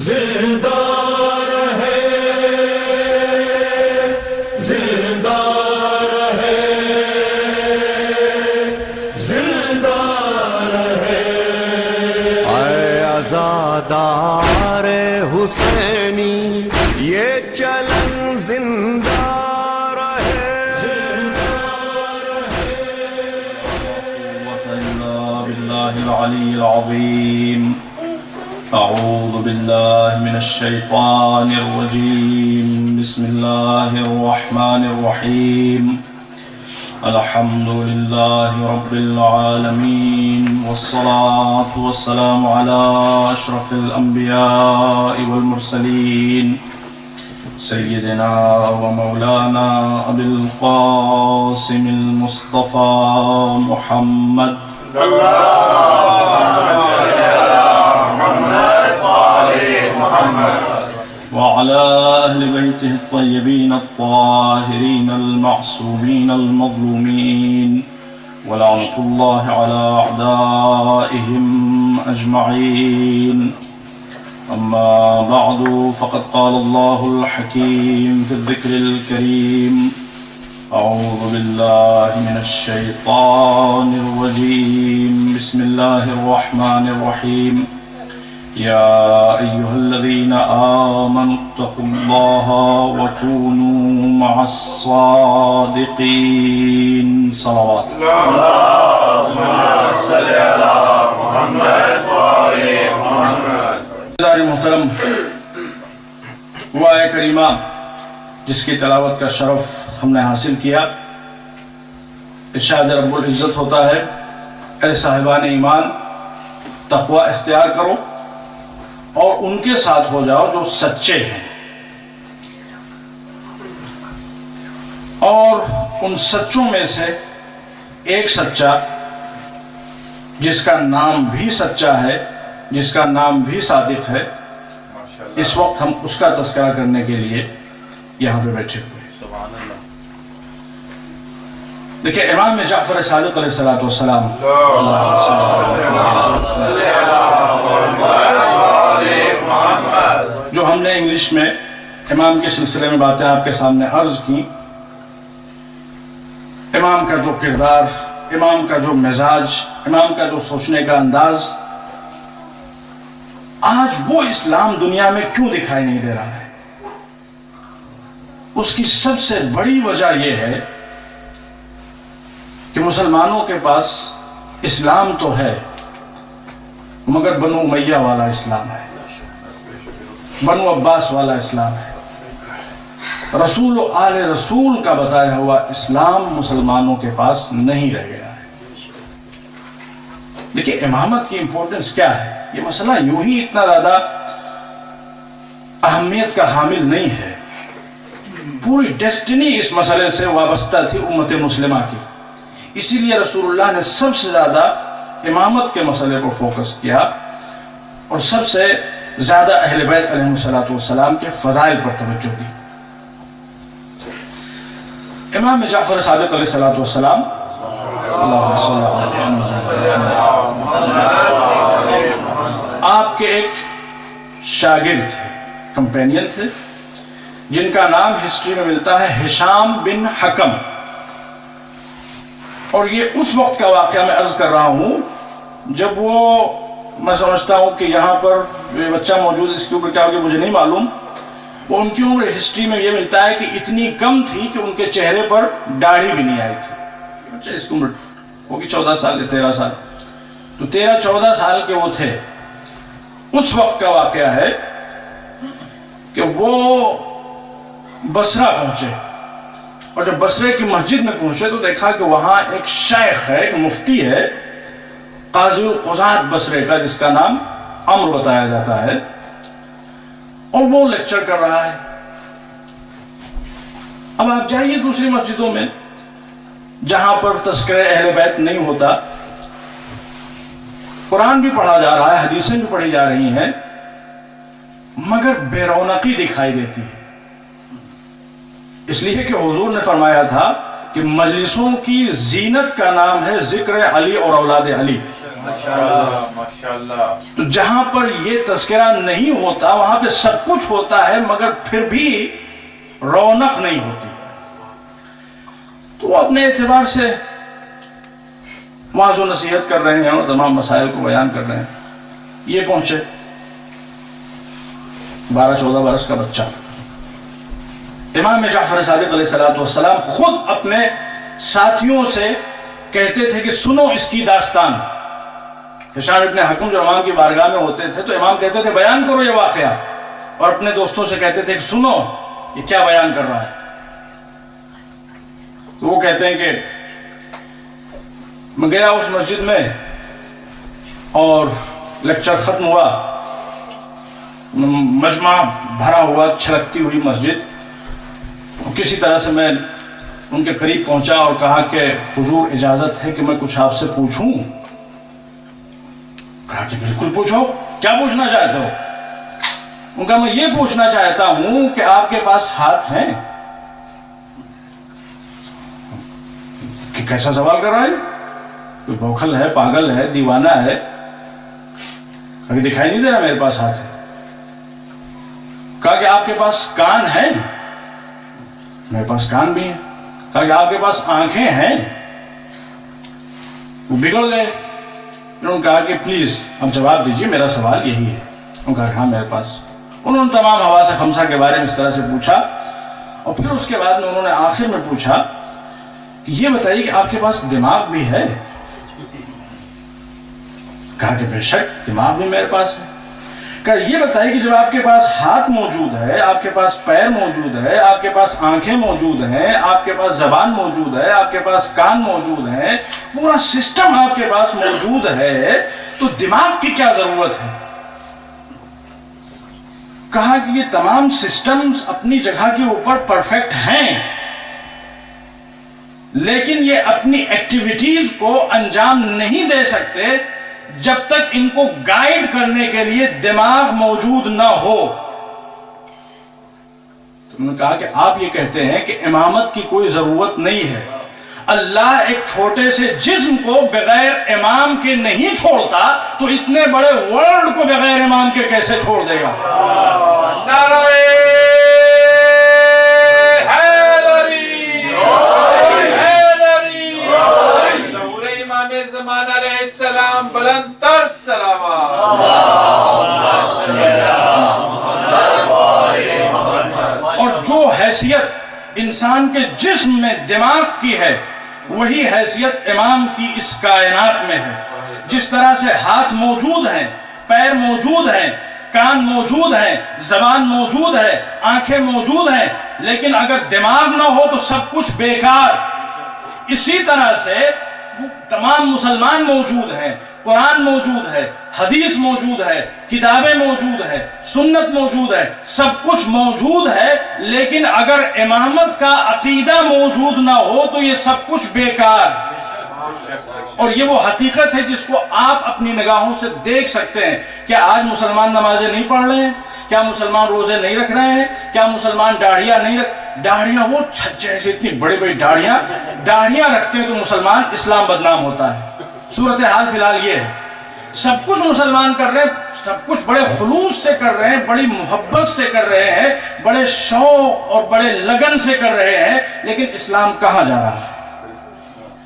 زندہ رہے زندہ رہے زندہ رہے اے عزادار حسینی یہ چلن زندہ رہے بالله العلي العظيم. أعوذ بالله من الشيطان الرجيم. بسم الله الرحمن الرحيم. الحمد لله رب العالمين والصلاة والسلام على أشرف الأنبياء والمرسلين سيدنا ومولانا أبي القاسم المصطفى محمد وعلى أهل بيته الطيبين الطاهرين المعصومين المظلومين ولعنة الله على أعدائهم أجمعين. أما بعد فقد قال الله الحكيم في الذكر الكريم: أعوذ بالله من الشيطان الرجيم. بسم الله الرحمن الرحيم. يا أيها الذين آمنوا اتقوا الله وكونوا مع الصادقين. صلوات اللهم صل على محمد وآل محمد. محترم دعائے کریمہ جس کی تلاوت کا شرف ہم نے حاصل کیا، ارشاد رب العزت ہوتا ہے: اے صاحبان ایمان، تقوی اختیار کرو اور ان کے ساتھ ہو جاؤ جو سچے ہیں، اور ان سچوں میں سے ایک سچا جس کا نام بھی سچا ہے، جس کا نام بھی صادق ہے، اس وقت ہم اس کا تذکرہ کرنے کے لیے یہاں پہ بیٹھے ہوئے ہیں. دیکھیں، امام جعفر صادق علیہ السلام جو ہم نے انگلش میں امام کے سلسلے میں باتیں آپ کے سامنے عرض کی، امام کا جو کردار، امام کا جو مزاج، امام کا جو سوچنے کا انداز، آج وہ اسلام دنیا میں کیوں دکھائی نہیں دے رہا ہے؟ اس کی سب سے بڑی وجہ یہ ہے کہ مسلمانوں کے پاس اسلام تو ہے مگر بنو امیہ والا اسلام ہے، بنو عباس والا اسلام ہے. رسول و آل رسول کا بتایا ہوا اسلام مسلمانوں کے پاس نہیں رہ گیا ہے. دیکھیں، امامت کی امپورٹنس کیا ہے؟ یہ مسئلہ یوں ہی اتنا زیادہ اہمیت کا حامل نہیں ہے. پوری ڈیسٹنی اس مسئلے سے وابستہ تھی امت مسلمہ کی. اسی لیے رسول اللہ نے سب سے زیادہ امامت کے مسئلے کو فوکس کیا اور سب سے زیادہ اہل بیت علیہ السلام کے فضائل پر توجہ دی. امام جعفر صادق علیہ السلام آپ کے ایک شاگرد تھے، کمپینین تھے، جن کا نام ہسٹری میں ملتا ہے ہشام بن حکم. اور یہ اس وقت کا واقعہ میں عرض کر رہا ہوں جب وہ، میں سمجھتا ہوں کہ یہاں پر یہ بچہ موجود، اس کی عمر کیا ہوگی مجھے نہیں معلوم، وہ ان کی عمر ہسٹری میں یہ ملتا ہے کہ اتنی کم تھی کہ ان کے چہرے پر داڑھی بھی نہیں آئی تھی. بچہ اس کی عمر ہوگی 14 سال یا 13 سال، تو 13-14 سال کے وہ تھے. اس وقت کا واقعہ ہے کہ وہ بصرہ پہنچے، اور جب بصرے کی مسجد میں پہنچے تو دیکھا کہ وہاں ایک شیخ ہے، ایک مفتی ہے، قاضی القضات بصرے کا، جس کا نام عمرو بتایا جاتا ہے، اور وہ لیکچر کر رہا ہے. اب آپ جائیے دوسری مسجدوں میں جہاں پر تذکرہ اہل بیت نہیں ہوتا، قرآن بھی پڑھا جا رہا ہے، حدیثیں بھی پڑھی جا رہی ہیں، مگر بے رونقی دکھائی دیتی ہے. اس لیے کہ حضور نے فرمایا تھا کہ مجلسوں کی زینت کا نام ہے ذکر علی اور اولاد علی. تو جہاں پر یہ تذکرہ نہیں ہوتا وہاں پہ سب کچھ ہوتا ہے مگر پھر بھی رونق نہیں ہوتی. تو وہ اپنے اعتبار سے واعظ و نصیحت کر رہے ہیں اور تمام مسائل کو بیان کر رہے ہیں. یہ پہنچے 12-14 برس کا بچہ. امام جعفر صادق علیہ السلام خود اپنے ساتھیوں سے کہتے تھے کہ سنو اس کی داستان. ہشام ابن حکم جو امام کی بارگاہ میں ہوتے تھے تو امام کہتے تھے بیان کرو یہ واقعہ, اور اپنے دوستوں سے کہتے تھے کہ سنو یہ کیا بیان کر رہا ہے. تو وہ کہتے ہیں کہ میں گیا اس مسجد میں اور لیکچر ختم ہوا, مجمع بھرا ہوا چھلکتی ہوئی مسجد. کسی طرح سے میں ان کے قریب پہنچا اور کہا کہ حضور اجازت ہے کہ میں کچھ آپ سے پوچھوں. کہا کہ بالکل پوچھو, کیا پوچھنا چاہتے ہو؟ ان کا میں یہ پوچھنا چاہتا ہوں کہ آپ کے پاس ہاتھ ہیں. کہ کیسا سوال کر رہا ہے؟ کوئی بوکھل ہے, پاگل ہے, دیوانہ ہے؟ ابھی دکھائی نہیں دے رہا میرے پاس ہاتھ ہے. کہا کہ آپ کے پاس کان ہیں؟ میرے پاس کان بھی ہیں. کہا کہ آپ کے پاس آنکھیں ہیں؟ وہ بگڑ گئے. انہوں نے کہا کہ پلیز اب جواب دیجئے, میرا سوال یہی ہے. انہوں نے کہا ہاں میرے پاس. انہوں نے تمام حواس خمسہ کے بارے میں اس طرح سے پوچھا, اور پھر اس کے بعد میں انہوں نے آخر میں پوچھا کہ یہ بتائیے کہ آپ کے پاس دماغ بھی ہے؟ کہا کہ بے شک دماغ بھی میرے پاس ہے. کہا یہ بتائیے کہ جب آپ کے پاس ہاتھ موجود ہے, آپ کے پاس پیر موجود ہے, آپ کے پاس آنکھیں موجود ہیں, آپ کے پاس زبان موجود ہے, آپ کے پاس کان موجود ہیں, پورا سسٹم آپ کے پاس موجود ہے, تو دماغ کی کیا ضرورت ہے؟ کہا کہ یہ تمام سسٹمز اپنی جگہ کے اوپر پرفیکٹ ہیں, لیکن یہ اپنی ایکٹیویٹیز کو انجام نہیں دے سکتے جب تک ان کو گائیڈ کرنے کے لیے دماغ موجود نہ ہو. تو انہوں نے کہا کہ آپ یہ کہتے ہیں کہ امامت کی کوئی ضرورت نہیں ہے. اللہ ایک چھوٹے سے جسم کو بغیر امام کے نہیں چھوڑتا, تو اتنے بڑے ورلڈ کو بغیر امام کے کیسے چھوڑ دے گا؟ نعرہ زمان علیہ السلام بلند تر سلامات. اور جو حیثیت انسان کے جسم میں دماغ کی ہے وہی حیثیت امام کی اس کائنات میں ہے. جس طرح سے ہاتھ موجود ہیں, پیر موجود ہیں, کان موجود ہیں, زبان موجود ہے, آنکھیں موجود ہیں, لیکن اگر دماغ نہ ہو تو سب کچھ بیکار. اسی طرح سے تمام مسلمان موجود ہیں, قرآن موجود ہے, حدیث موجود ہے, کتابیں موجود ہے, سنت موجود ہے, سب کچھ موجود ہے, لیکن اگر امامت کا عقیدہ موجود نہ ہو تو یہ سب کچھ بیکار. اور یہ وہ حقیقت ہے جس کو آپ اپنی نگاہوں سے دیکھ سکتے ہیں. کیا آج مسلمان نمازیں نہیں پڑھ رہے ہیں؟ کیا مسلمان روزے نہیں رکھ رہے ہیں؟ کیا مسلمان داڑھیاں نہیں داڑھیاں وہ چھچے سے اتنی بڑی بڑی داڑھیاں رکھتے ہیں تو مسلمان اسلام بدنام ہوتا ہے. صورتحال فی الحال یہ ہے, سب کچھ مسلمان کر رہے ہیں, سب کچھ بڑے خلوص سے کر رہے ہیں, بڑی محبت سے کر رہے ہیں, بڑے شوق اور بڑے لگن سے کر رہے ہیں, لیکن اسلام کہاں جا رہا ہے؟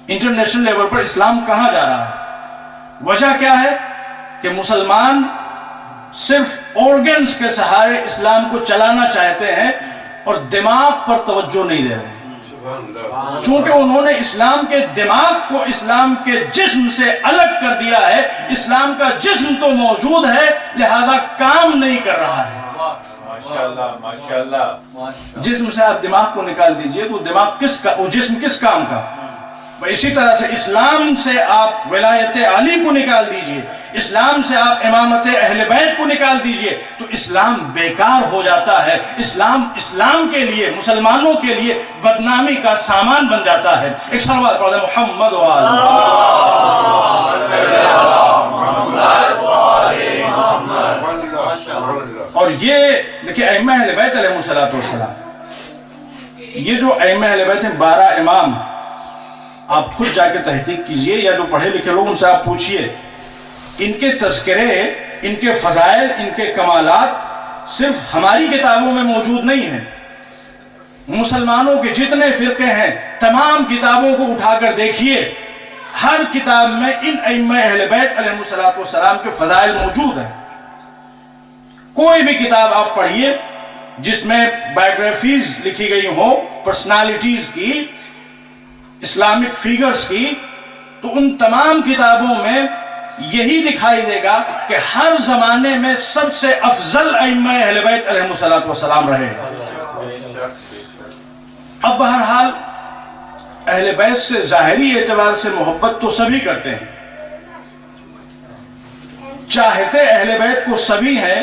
انٹرنیشنل لیول پر اسلام کہاں جا رہا ہے؟ وجہ کیا ہے کہ مسلمان صرف آرگنز کے سہارے اسلام کو چلانا چاہتے ہیں اور دماغ پر توجہ نہیں دے رہے ہیں. چونکہ انہوں نے اسلام کے دماغ کو اسلام کے جسم سے الگ کر دیا ہے. اسلام کا جسم تو موجود ہے لہذا کام نہیں کر رہا ہے. ماشاءاللہ ماشاءاللہ. جسم سے آپ دماغ کو نکال دیجئے تو دماغ کس کا, وہ جسم کس کام کا؟ اسی طرح سے اسلام سے آپ ولایت علی کو نکال دیجئے, اسلام سے آپ امامت اہل بیت کو نکال دیجئے تو اسلام بیکار ہو جاتا ہے. اسلام کے لیے, مسلمانوں کے لیے بدنامی کا سامان بن جاتا ہے. ایک صلوات پڑھ دیں محمد و آل محمد. اور یہ دیکھیں ائمہ اہل بیت علیہ السلام, یہ جو ائمہ اہل بیت ہیں 12 امام, آپ خود جا کے تحقیق کیجئے یا جو پڑھے لکھے لوگ ان سے آپ پوچھئے ان کے تذکرے، ان کے فضائل، ان کے کمالات صرف ہماری کتابوں میں موجود نہیں ہیں. مسلمانوں کے جتنے فرقے ہیں تمام کتابوں کو اٹھا کر دیکھیے، ہر کتاب میں ان ائمہ اہل بیت علیہ الصلوۃ والسلام کے فضائل موجود ہیں. کوئی بھی کتاب آپ پڑھیے جس میں بایوگرافیز لکھی گئی ہوں پرسنالٹیز کی، اسلامک فیگرز کی، تو ان تمام کتابوں میں یہی دکھائی دے گا کہ ہر زمانے میں سب سے افضل ائمہ اہل بیت علیہ الصلوۃ والسلام رہے. اب بہرحال اہل بیت سے ظاہری اعتبار سے محبت تو سبھی کرتے ہیں، چاہتے اہل بیت کو سبھی ہیں،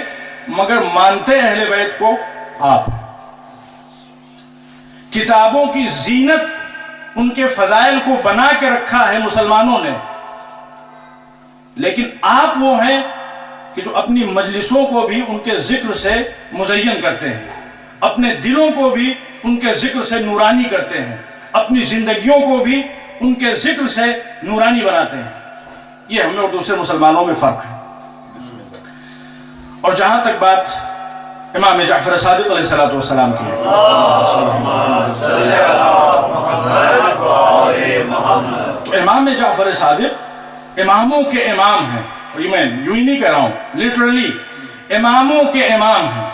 مگر مانتے اہل بیت کو آپ. کتابوں کی زینت ان کے فضائل کو بنا کے رکھا ہے مسلمانوں نے، لیکن آپ وہ ہیں کہ جو اپنی مجلسوں کو بھی ان کے ذکر سے مزین کرتے ہیں، اپنے دلوں کو بھی ان کے ذکر سے نورانی کرتے ہیں، اپنی زندگیوں کو بھی ان کے ذکر سے نورانی بناتے ہیں. یہ ہمیں اور دوسرے مسلمانوں میں فرق ہے. اور جہاں تک بات امام جعفر صادق علیہ السلام کی ہے، تو امام جعفر صادق اماموں کے امام ہیں. اور یہ میں یوں ہی نہیں کہہ رہا ہوں، لٹرلی اماموں کے امام ہیں.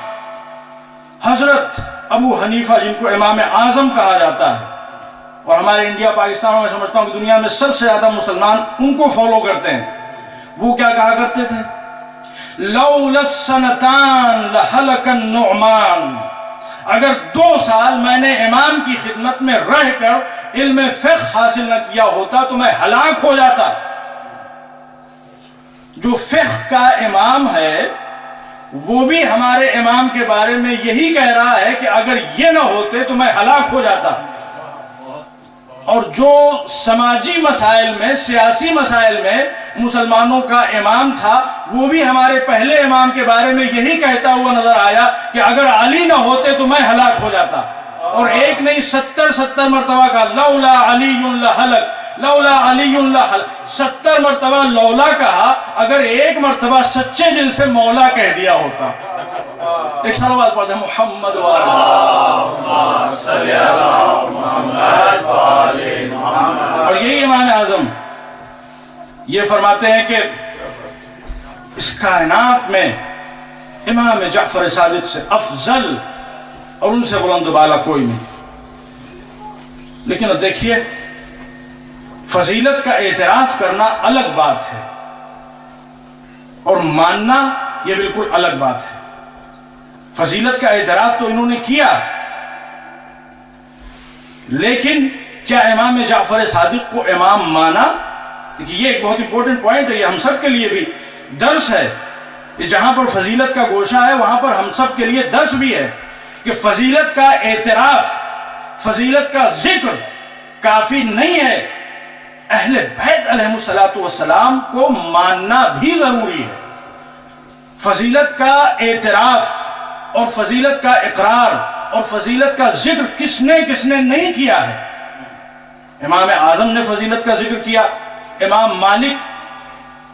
حضرت ابو حنیفہ جن کو امام اعظم کہا جاتا ہے، اور ہمارے انڈیا پاکستان میں سمجھتا ہوں کہ دنیا میں سب سے زیادہ مسلمان ان کو فالو کرتے ہیں، وہ کیا کہا کرتے تھے؟ لولا السنتان لہلک النعمان. اگر 2 سال میں نے امام کی خدمت میں رہ کر علم فقہ حاصل نہ کیا ہوتا تو میں ہلاک ہو جاتا. جو فقہ کا امام ہے وہ بھی ہمارے امام کے بارے میں یہی کہہ رہا ہے کہ اگر یہ نہ ہوتے تو میں ہلاک ہو جاتا. اور جو سماجی مسائل میں، سیاسی مسائل میں مسلمانوں کا امام تھا، وہ بھی ہمارے پہلے امام کے بارے میں یہی کہتا ہوا نظر آیا کہ اگر علی نہ ہوتے تو میں ہلاک ہو جاتا. اور ایک نہیں 70 مرتبہ کا لولا علی لہلک، لولا علی لہلک، 70 مرتبہ لولا کہا. اگر ایک مرتبہ سچے دل سے مولا کہہ دیا ہوتا. ایک صلوات پڑھتے ہیں محمد اور یہی امام اعظم یہ فرماتے ہیں کہ اس کائنات میں امام جعفر صادق سے افضل اور ان سے بلند و بالا کوئی نہیں. لیکن اب دیکھیے، فضیلت کا اعتراف کرنا الگ بات ہے اور ماننا یہ بالکل الگ بات ہے. فضیلت کا اعتراف تو انہوں نے کیا، لیکن کیا امام جعفر صادق کو امام مانا؟ یہ ایک بہت امپورٹنٹ پوائنٹ ہے، یہ ہم سب کے لیے بھی درس ہے. جہاں پر فضیلت کا گوشہ ہے وہاں پر ہم سب کے لیے درس بھی ہے کہ فضیلت کا اعتراف، فضیلت کا ذکر کافی نہیں ہے، اہل بیت علیہ الصلوۃ والسلام کو ماننا بھی ضروری ہے. فضیلت کا اعتراف اور فضیلت کا اقرار اور فضیلت کا ذکر کس نے نہیں کیا ہے؟ امام اعظم نے فضیلت کا ذکر کیا. امام مالک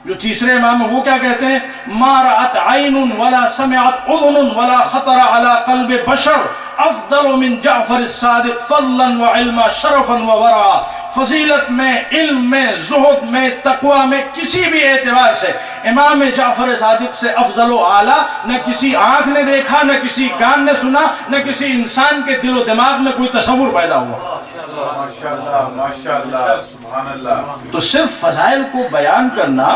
جو تیسرے امام ہیں وہ کیا کہتے ہیں؟ ما رأت عین ولا سمعت اذن ولا خطر على قلب بشر افضل من جعفر الصادق فضلا وعلما شرفا وورعا. فضیلت میں، علم میں، زہد میں، تقوی میں، کسی بھی اعتبار سے امام جعفر صادق سے افضل و اعلیٰ نہ کسی آنکھ نے دیکھا، نہ کسی کان نے سنا، نہ کسی انسان کے دل و دماغ میں کوئی تصور پیدا ہوا. ماشاءاللہ ماشاءاللہ سبحان اللہ. تو صرف فضائل کو بیان کرنا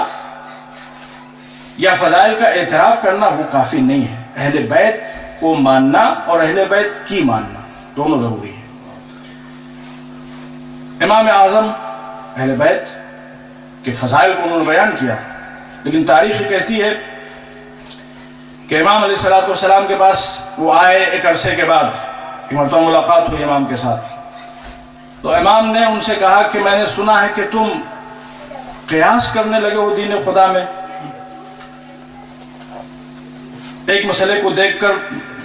یا فضائل کا اعتراف کرنا وہ کافی نہیں ہے. اہل بیت کو ماننا اور اہل بیت کی ماننا دونوں ضروری ہے. امام اعظم اہل بیت کے فضائل کو انہوں نے بیان کیا، لیکن تاریخ کہتی ہے کہ امام علیہ الصلوۃ والسلام کے پاس وہ آئے ایک عرصے کے بعد، ایک مرتبہ ملاقات ہوئی امام کے ساتھ. تو امام نے ان سے کہا کہ میں نے سنا ہے کہ تم قیاس کرنے لگے ہو دین خدا میں، ایک مسئلے کو دیکھ کر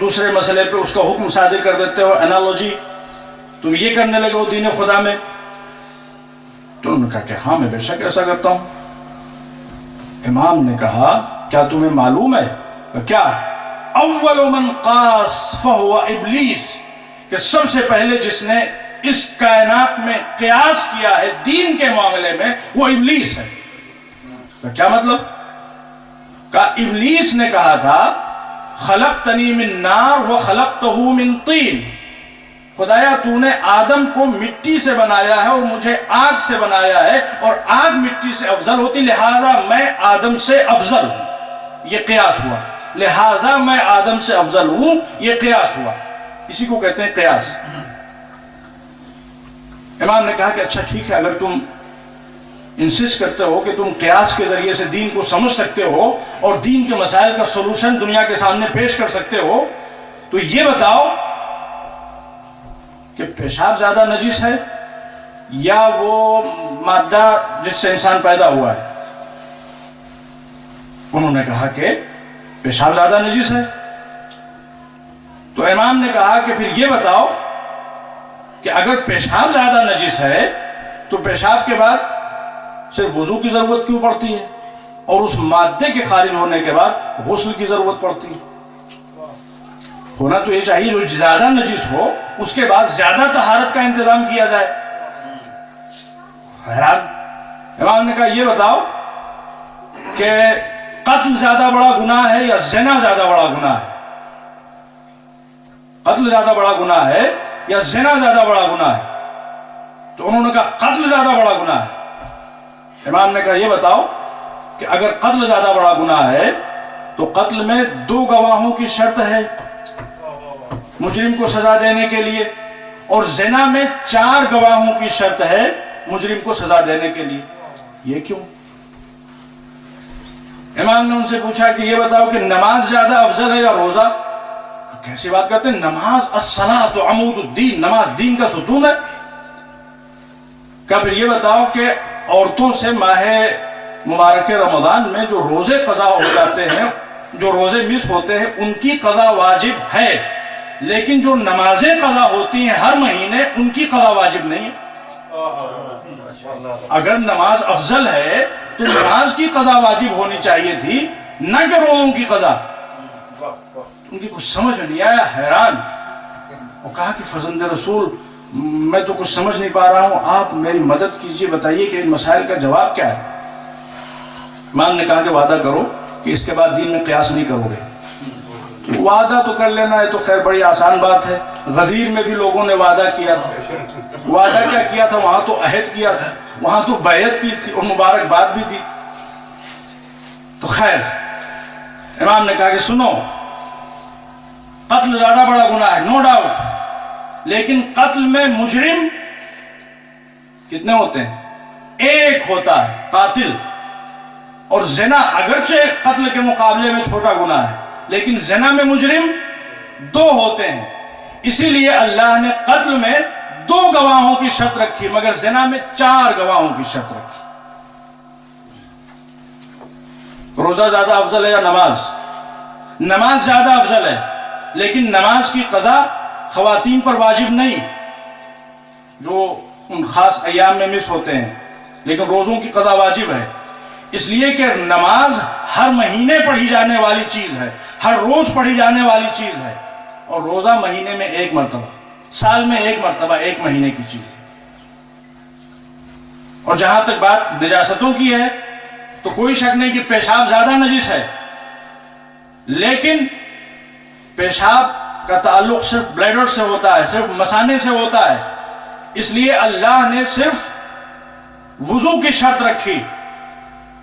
دوسرے مسئلے پہ اس کا حکم صادر کر دیتے ہو، انالوجی، تم یہ کرنے لگے ہو دین خدا میں. تو انہوں نے کہا کہ ہاں میں بے شک ایسا کرتا ہوں. امام نے کہا کیا تمہیں معلوم ہے کیا اول من قاس فہو ابلیس کہ سب سے پہلے جس نے اس کائنات میں قیاس کیا ہے دین کے معاملے میں وہ ابلیس ہے. کیا مطلب؟ کہ ابلیس نے کہا تھا خلقتنی من نار و خلقتہ من طین، خدایا تو نے آدم کو مٹی سے بنایا ہے اور مجھے آگ سے بنایا ہے، اور آگ مٹی سے افضل ہوتی، لہذا میں آدم سے افضل ہوں. یہ قیاس ہوا. لہذا میں آدم سے افضل ہوں، یہ قیاس ہوا. اسی کو کہتے ہیں قیاس. امام نے کہا کہ اچھا ٹھیک ہے، اگر تم انسسٹ کرتے ہو کہ تم قیاس کے ذریعے سے دین کو سمجھ سکتے ہو اور دین کے مسائل کا سولوشن دنیا کے سامنے پیش کر سکتے ہو، تو یہ بتاؤ کہ پیشاب زیادہ نجس ہے یا وہ مادہ جس سے انسان پیدا ہوا ہے؟ انہوں نے کہا کہ پیشاب زیادہ نجس ہے. تو امام نے کہا کہ پھر یہ بتاؤ کہ اگر پیشاب زیادہ نجس ہے تو پیشاب کے بعد صرف وضو کی ضرورت کیوں پڑتی ہے اور اس مادے کے خارج ہونے کے بعد غسل کی ضرورت پڑتی ہے؟ ہونا تو یہ چاہیے جو زیادہ نجس ہو اس کے بعد زیادہ طہارت کا انتظام کیا جائے. حیران. امام نے کہا یہ بتاؤ کہ قتل زیادہ بڑا گناہ ہے یا زنا زیادہ بڑا گناہ ہے؟ قتل زیادہ بڑا گناہ ہے یا زنا زیادہ بڑا گناہ ہے؟ تو انہوں نے کہا قتل زیادہ بڑا گناہ ہے. امام نے کہا یہ بتاؤ کہ اگر قتل زیادہ بڑا گناہ ہے تو قتل میں 2 گواہوں کی شرط ہے مجرم کو سزا دینے کے لیے، اور زنا میں 4 گواہوں کی شرط ہے مجرم کو سزا دینے کے لیے. یہ کیوں؟ امام نے ان سے پوچھا کہ یہ بتاؤ کہ نماز زیادہ افضل ہے یا روزہ؟ کیسی بات کرتے ہیں؟ نماز الصلاۃ عمود الدین، نماز دین کا ستون ہے. کہا پھر یہ بتاؤ کہ عورتوں سے ماہ مبارک رمضان میں جو روزے قضا ہو جاتے ہیں، جو روزے مس ہوتے ہیں، ان کی قضا واجب ہے، لیکن جو نمازیں قضا ہوتی ہیں ہر مہینے ان کی قضا واجب نہیں ہے. اگر نماز افضل ہے تو نماز کی قضا واجب ہونی چاہیے تھی، نہ کہ روزوں کی قضا. ان کی کچھ سمجھ میں نہیں آیا. حیران. وہ کہا کہ فرزند رسول میں تو کچھ سمجھ نہیں پا رہا ہوں، آپ میری مدد کیجئے، بتائیے کہ ان مسائل کا جواب کیا ہے. امام نے کہا کہ وعدہ کرو کہ اس کے بعد دین میں قیاس نہیں کرو گے. وعدہ تو کر لینا ہے تو خیر بڑی آسان بات ہے. غدیر میں بھی لوگوں نے وعدہ کیا تھا. وعدہ کیا کیا تھا؟ وہاں تو عہد کیا تھا، وہاں تو بیعت کی تھی اور مبارکباد بھی دی. تو خیر امام نے کہا کہ سنو، قتل زیادہ بڑا گناہ ہے نو ڈاؤٹ، لیکن قتل میں مجرم کتنے ہوتے ہیں؟ 1 ہوتا ہے قاتل. اور زنا اگرچہ قتل کے مقابلے میں چھوٹا گناہ ہے لیکن زنا میں مجرم 2 ہوتے ہیں. اسی لیے اللہ نے قتل میں 2 گواہوں کی شرط رکھی مگر زنا میں 4 گواہوں کی شرط رکھی. روزہ زیادہ افضل ہے یا نماز؟ نماز زیادہ افضل ہے، لیکن نماز کی قضا خواتین پر واجب نہیں جو ان خاص ایام میں مس ہوتے ہیں، لیکن روزوں کی قضا واجب ہے. اس لیے کہ نماز ہر مہینے پڑھی جانے والی چیز ہے، ہر روز پڑھی جانے والی چیز ہے، اور روزہ مہینے میں 1 مرتبہ، سال میں 1 مرتبہ، 1 مہینے کی چیز ہے. اور جہاں تک بات نجاستوں کی ہے تو کوئی شک نہیں کہ پیشاب زیادہ نجس ہے، لیکن پیشاب کا تعلق صرف بلیڈر سے ہوتا ہے، صرف مثانے سے ہوتا ہے. اس لیے اللہ نے صرف وضو کی شرط رکھی،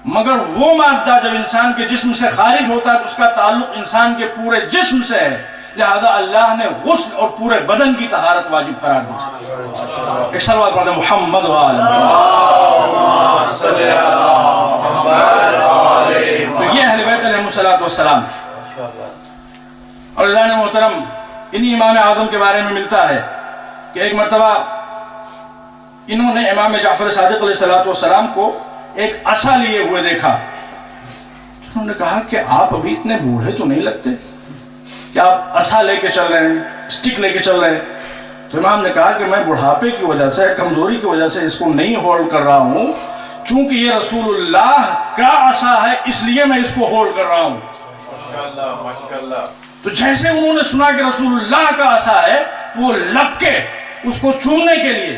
مگر وہ مادہ جب انسان کے جسم سے خارج ہوتا ہے تو اس کا تعلق انسان کے پورے جسم سے ہے، لہذا اللہ نے غسل اور پورے بدن کی طہارت واجب قرار دی. ایک صلوات پڑھتے ہیں محمد وآلہ. تو یہ اہل بیت علیہ الصلوۃ والسلام. اور عزیزان محترم، انہی امام اعظم کے بارے میں ملتا ہے کہ ایک مرتبہ انہوں نے امام جعفر صادق علیہ السلام کو ایک عصا لیے ہوئے دیکھا. انہوں نے کہا کہ آپ ابھی اتنے بوڑھے تو نہیں لگتے کہ آپ عصا لے کے چل رہے ہیں، اسٹک لے کے چل رہے ہیں. تو امام نے کہا کہ میں بڑھاپے کی وجہ سے، کمزوری کی وجہ سے اس کو نہیں ہولڈ کر رہا ہوں، چونکہ یہ رسولullah کا عصا ہے اس لیے میں اس کو ہولڈ کر رہا ہوں. ماشاءاللہ. تو جیسے انہوں نے سنا کہ رسولullah کا عصا ہے وہ لپ کے اس کو چومنے کے لیے،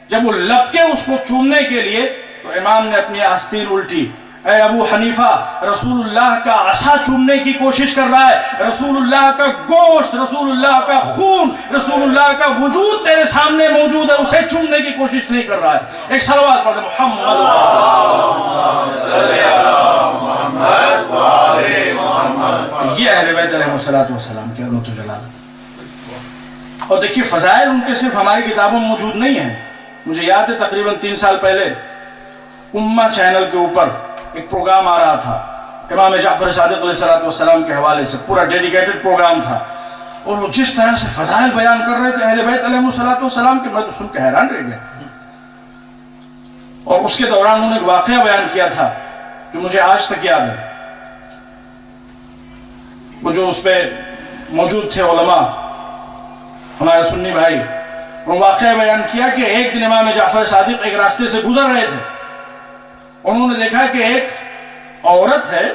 جب وہ لپ کے اس کو چومنے کے لیے تو امام نے اپنی آستین الٹی. اے ابو حنیفہ، رسولullah کا عصا چومنے کی کوشش کر رہا ہے، رسولullah کا گوشت، رسولullah کا خون، رسولullah کا وجود تیرے سامنے موجود ہے، اسے چومنے کی کوشش نہیں کر رہا ہے. ایک صلوات پڑھ دیں محمد یہ اہل بیت علیہ السلام کی عظمت و جلالت. اور دیکھیے فضائل ان کے صرف ہماری کتابوں میں موجود نہیں ہیں. مجھے یاد ہے تقریباً 3 سال پہلے امہ چینل کے اوپر ایک پروگرام آ رہا تھا امام جعفر صادق علیہ السلام کے حوالے سے، پورا ڈیڈیکیٹڈ پروگرام تھا، اور وہ جس طرح سے فضائل بیان کر رہے تھے اہل بیت علیہ السلام کے، میں تو سن کے حیران رہ گیا. اور اس کے دوران انہوں نے ایک واقعہ بیان کیا تھا جو مجھے آج تک یاد ہے. وہ جو اس پہ موجود تھے علماء ہمارے سنی بھائی، وہ واقعہ بیان کیا کہ ایک دن امام جعفر صادق ایک راستے سے گزر رہے تھے، انہوں نے دیکھا کہ ایک عورت ہے